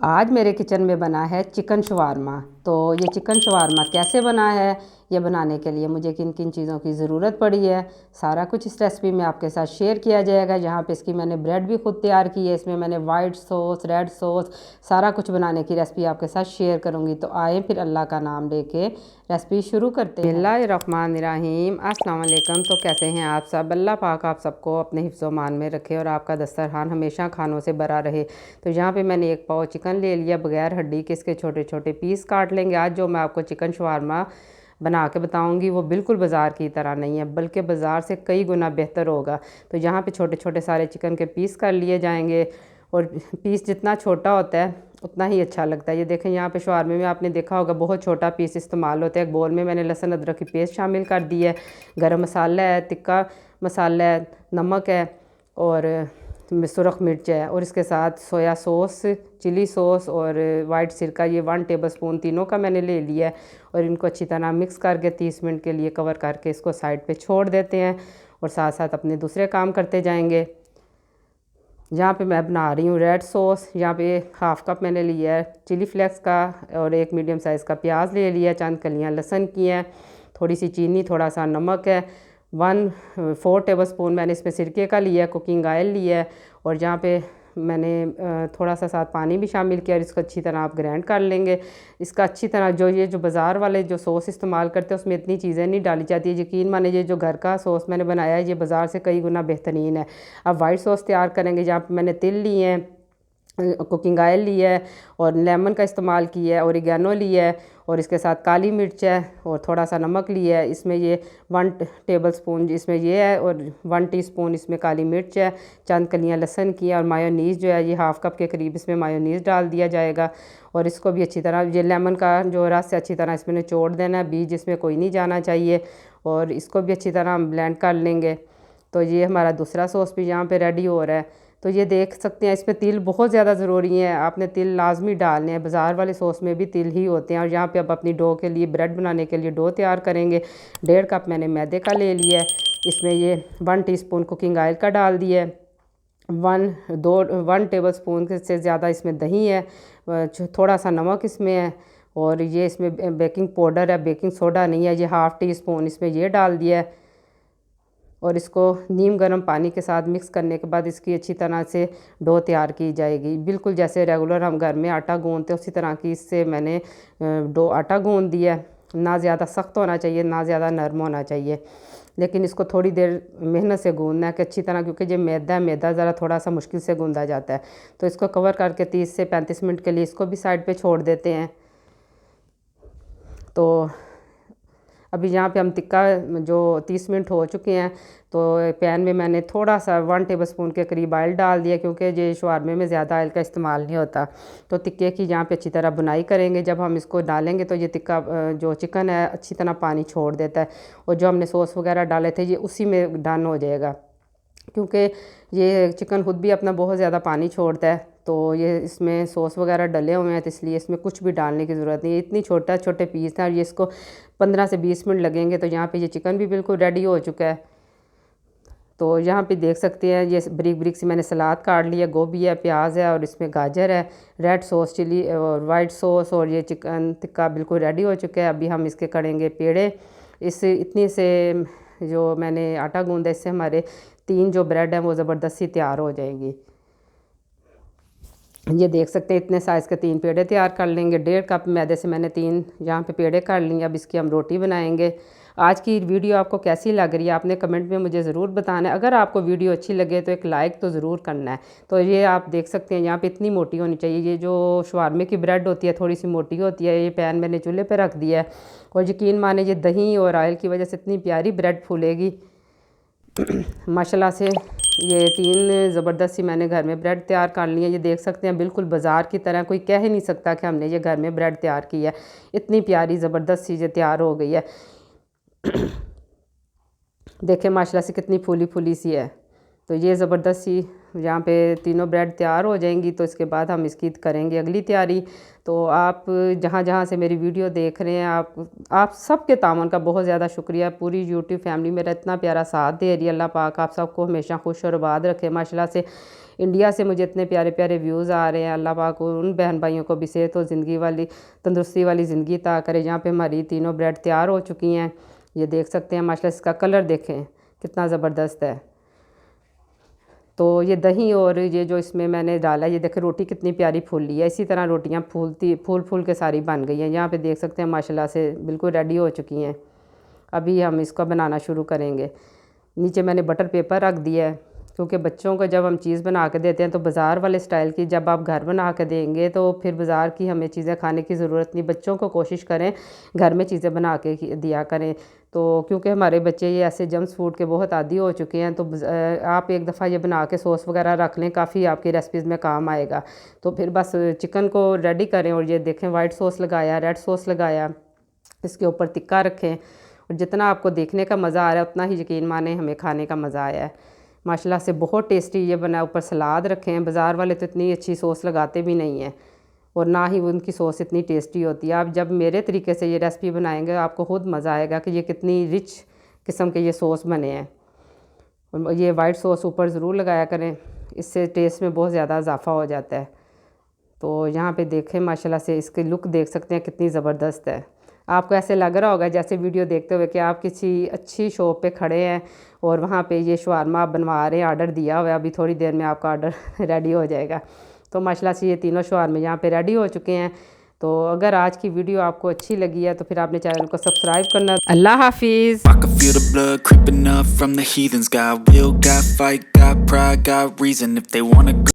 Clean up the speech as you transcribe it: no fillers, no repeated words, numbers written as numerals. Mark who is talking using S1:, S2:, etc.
S1: आज मेरे किचन में बना है चिकन शवारमा। तो ये चिकन शवारमा कैसे बना है, ये बनाने के लिए मुझे किन किन चीज़ों की ज़रूरत पड़ी है, सारा कुछ इस रेसिपी में आपके साथ शेयर किया जाएगा। जहाँ पे इसकी मैंने ब्रेड भी खुद तैयार की है, इसमें मैंने वाइट सॉस, रेड सॉस, सारा कुछ बनाने की रेसिपी आपके साथ शेयर करूँगी। तो आए फिर अल्लाह का नाम लेके रेसिपी शुरू करते हैं। बिस्मिल्लाहिर्रहमानिर्रहीम, अस्सलाम वालेकुम। तो कैसे हैं आप सब? अल्लाह पाक आप सबको अपने हिफ्ज़-ओ-मान में रखे और आपका दस्तरखान हमेशा खानों से भरा रहे। तो यहाँ पे मैंने एक पाव चिकन ले लिया, बगैर हड्डी के इसके छोटे छोटे पीस काट लेंगे। आज जो मैं आपको चिकन शवारमा बना के बताऊंगी वो बिल्कुल बाज़ार की तरह नहीं है, बल्कि बाज़ार से कई गुना बेहतर होगा। तो यहाँ पे छोटे छोटे सारे चिकन के पीस कर लिए जाएंगे, और पीस जितना छोटा होता है उतना ही अच्छा लगता है। ये देखें, यहाँ पे शवारमे में आपने देखा होगा बहुत छोटा पीस इस्तेमाल होता है। एक बोल में मैंने लहसुन अदरक की पेस्ट शामिल कर दी है, गरम मसाला है, तिक्का मसाला है, नमक है और सुरख मिर्च है, और इसके साथ सोया सॉस, चिली सॉस और वाइट सिरका, ये 1 टेबलस्पून तीनों का मैंने ले लिया है। और इनको अच्छी तरह मिक्स करके 30 मिनट के लिए कवर करके इसको साइड पे छोड़ देते हैं, और साथ साथ अपने दूसरे काम करते जाएंगे। यहाँ पे मैं बना रही हूँ रेड सॉस। यहाँ पे 1/2 कप मैंने लिया है चिली फ्लेक्स का, और एक मीडियम साइज़ का प्याज ले लिया, चंद कलियाँ लहसुन की हैं, थोड़ी सी चीनी, थोड़ा सा नमक है, 4 टेबलस्पून मैंने इसमें सिरके का लिया है, कुकिंग ऑयल लिया है, और जहाँ पे मैंने थोड़ा सा साथ पानी भी शामिल किया, और इसको अच्छी तरह आप ग्राइंड कर लेंगे। इसका अच्छी तरह जो बाज़ार वाले जो सॉस इस्तेमाल करते हैं उसमें इतनी चीज़ें नहीं डाली जाती है। यकीन माने ये जो घर का सॉस मैंने बनाया है ये बाज़ार से कई गुना बेहतरीन है। अब वाइट सॉस तैयार करेंगे। जहाँ पर मैंने तिल लिए हैं, कुकिंग ऑयल लिया है, और लेमन का इस्तेमाल किया है, ओरिगेनो लिया है, और इसके साथ काली मिर्च है, और थोड़ा सा नमक लिया है। इसमें ये 1 टेबलस्पून इसमें ये है, और 1 टीस्पून इसमें काली मिर्च है, चंद कलियाँ लहसुन की है, और मायोनीज़ जो है ये 1/2 कप के करीब इसमें मायोनीज़ डाल दिया जाएगा। और इसको भी अच्छी तरह, ये लेमन का जो रस है अच्छी तरह इसमें निचोड़ देना है, बीज इसमें कोई नहीं जाना चाहिए, और इसको भी अच्छी तरह हम ब्लेंड कर लेंगे। तो ये हमारा दूसरा सॉस भी यहाँ पे रेडी हो रहा है। तो ये देख सकते हैं इसमें तिल बहुत ज़्यादा ज़रूरी है, आपने तिल लाजमी डालने हैं। बाज़ार वाले सॉस में भी तिल ही होते हैं। और यहाँ पे अब अपनी डो के लिए, ब्रेड बनाने के लिए डो तैयार करेंगे। 1.5 कप मैंने मैदे का ले लिया है, इसमें ये 1 टीस्पून कुकिंग ऑयल का डाल दिया है, 1 टेबलस्पून से ज़्यादा इसमें दही है, थोड़ा सा नमक इसमें है, और ये इसमें बेकिंग पाउडर है, बेकिंग सोडा नहीं है, ये 1/2 टीस्पून इसमें ये डाल दिया है। और इसको नीम गर्म पानी के साथ मिक्स करने के बाद इसकी अच्छी तरह से डो तैयार की जाएगी। बिल्कुल जैसे रेगुलर हम घर में आटा गूंदते हैं उसी तरह की इससे मैंने डो आटा गूंद दिया है। ना ज़्यादा सख्त होना चाहिए, ना ज़्यादा नरम होना चाहिए, लेकिन इसको थोड़ी देर मेहनत से गूंदना है कि अच्छी तरह, क्योंकि ये मैदा ज़रा थोड़ा सा मुश्किल से गूंदा जाता है। तो इसको कवर करके 30 से 35 मिनट के लिए इसको भी साइड पर छोड़ देते हैं। तो अभी यहाँ पे हम टिक्का जो 30 मिनट हो चुके हैं, तो पैन में मैंने थोड़ा सा 1 टेबलस्पून के करीब ऑयल डाल दिया, क्योंकि ये शवारमे में ज़्यादा ऑयल का इस्तेमाल नहीं होता। तो टिक्के की यहाँ पे अच्छी तरह बुनाई करेंगे। जब हम इसको डालेंगे तो ये टिक्का जो चिकन है अच्छी तरह पानी छोड़ देता है, और जो हमने सॉस वगैरह डाले थे ये उसी में डन हो जाएगा, क्योंकि ये चिकन खुद भी अपना बहुत ज़्यादा पानी छोड़ता है। तो ये इसमें सॉस वगैरह डले हुए हैं, तो इसलिए इसमें कुछ भी डालने की ज़रूरत नहीं है। इतनी छोटे पीस हैं, और ये इसको 15 से 20 मिनट लगेंगे। तो यहाँ पे ये चिकन भी बिल्कुल रेडी हो चुका है। तो यहाँ पे देख सकते हैं ये ब्रिक से मैंने सलाद काट लिया, गोभी है, प्याज है, और इसमें गाजर है, रेड सॉस, चिली और वाइट सॉस, और ये चिकन टिक्का बिल्कुल रेडी हो चुका है। अभी हम इसके करेंगे पेड़े। इतनी से जो मैंने आटा गूंदा इससे हमारे 3 जो ब्रेड हैं वो ज़बरदस्ती तैयार हो जाएंगी। ये देख सकते हैं इतने साइज़ के 3 पेड़े तैयार कर लेंगे। 1.5 कप मैदे से मैंने 3 यहाँ पे पेड़े कर लिए। अब इसकी हम रोटी बनाएंगे। आज की वीडियो आपको कैसी लग रही है आपने कमेंट में मुझे ज़रूर बताना है। अगर आपको वीडियो अच्छी लगे तो एक लाइक तो ज़रूर करना है। तो ये आप देख सकते हैं यहाँ पे इतनी मोटी होनी चाहिए। ये जो शवारमे की ब्रेड होती है थोड़ी सी मोटी होती है। ये पैन मैंने चूल्हे पर रख दिया है, और यकीन माने ये दही और ऑयल की वजह से इतनी प्यारी ब्रेड फूलेगी माशाल्लाह से। ये 3 ज़बरदस्त सी मैंने घर में ब्रेड तैयार कर ली है। ये देख सकते हैं बिल्कुल बाज़ार की तरह, कोई कह ही नहीं सकता कि हमने ये घर में ब्रेड तैयार की है। इतनी प्यारी ज़बरदस्त सी ये तैयार हो गई है। देखें माशाल्लाह से कितनी फूली फूली सी है। तो ये ज़बरदस्त सी यहाँ पे तीनों ब्रेड तैयार हो जाएंगी तो इसके बाद हम इसकी करेंगे अगली तैयारी। तो आप जहाँ जहाँ से मेरी वीडियो देख रहे हैं, आप सब के तामन का बहुत ज़्यादा शुक्रिया। पूरी यूट्यूब फैमिली मेरा इतना प्यारा साथ दे रही है। अल्लाह पाक आप सबको हमेशा खुश और आबाद रखे। माशाल्लाह से इंडिया से मुझे इतने प्यारे प्यारे व्यूज़ आ रहे हैं। अल्लाह पाक उन बहन भाइयों को भी सेहत और ज़िंदगी वाली, तंदुरुस्ती वाली ज़िंदगी अता करे। यहाँ पे हमारी तीनों ब्रेड तैयार हो चुकी हैं, ये देख सकते हैं। माशाल्लाह इसका कलर देखें कितना ज़बरदस्त है। तो ये दही और ये जो इसमें मैंने डाला, ये देखें रोटी कितनी प्यारी फूली है। इसी तरह रोटियाँ फूल के सारी बन गई हैं। यहाँ पे देख सकते हैं माशाल्लाह से बिल्कुल रेडी हो चुकी हैं। अभी हम इसको बनाना शुरू करेंगे। नीचे मैंने बटर पेपर रख दिया है, क्योंकि बच्चों को जब हम चीज़ बना के देते हैं तो बाज़ार वाले स्टाइल की जब आप घर बना के देंगे तो फिर बाज़ार की हमें चीज़ें खाने की ज़रूरत नहीं। बच्चों को कोशिश करें घर में चीज़ें बना के दिया करें। तो क्योंकि हमारे बच्चे ये ऐसे जंक फूड के बहुत आदी हो चुके हैं, तो आप एक दफ़ा ये बना के सॉस वगैरह रख लें, काफ़ी आपकी रेसिपीज़ में काम आएगा। तो फिर बस चिकन को रेडी करें और ये देखें वाइट सॉस लगाया, रेड सॉस लगाया, इसके ऊपर तिक्का रखें। और जितना आपको देखने का मज़ा आ रहा है उतना ही यकीन माने हमें खाने का मज़ा आया है। माशाल्लाह से बहुत टेस्टी ये बना। ऊपर सलाद रखे हैं। बाज़ार वाले तो इतनी अच्छी सॉस लगाते भी नहीं हैं और ना ही उनकी सॉस इतनी टेस्टी होती है। आप जब मेरे तरीके से ये रेसिपी बनाएंगे आपको खुद मज़ा आएगा कि ये कितनी रिच किस्म के ये सॉस बने हैं। और ये वाइट सॉस ऊपर ज़रूर लगाया करें, इससे टेस्ट में बहुत ज़्यादा इजाफा हो जाता है। तो यहाँ पे देखें माशाल्लाह से इसकी लुक देख सकते हैं कितनी ज़बरदस्त है। आपको ऐसे लग रहा होगा जैसे वीडियो देखते हुए कि आप किसी अच्छी शॉप पे खड़े हैं और वहाँ पे ये शवारमा आप बनवा रहे हैं, ऑर्डर दिया हुआ है। अभी थोड़ी देर में आपका ऑर्डर रेडी हो जाएगा। तो माशाल्लाह से ये तीनों शवारमे यहाँ पे रेडी हो चुके हैं। तो अगर आज की वीडियो आपको अच्छी लगी है तो फिर आपने चैनल को सब्सक्राइब करना। अल्लाह हाफिज़।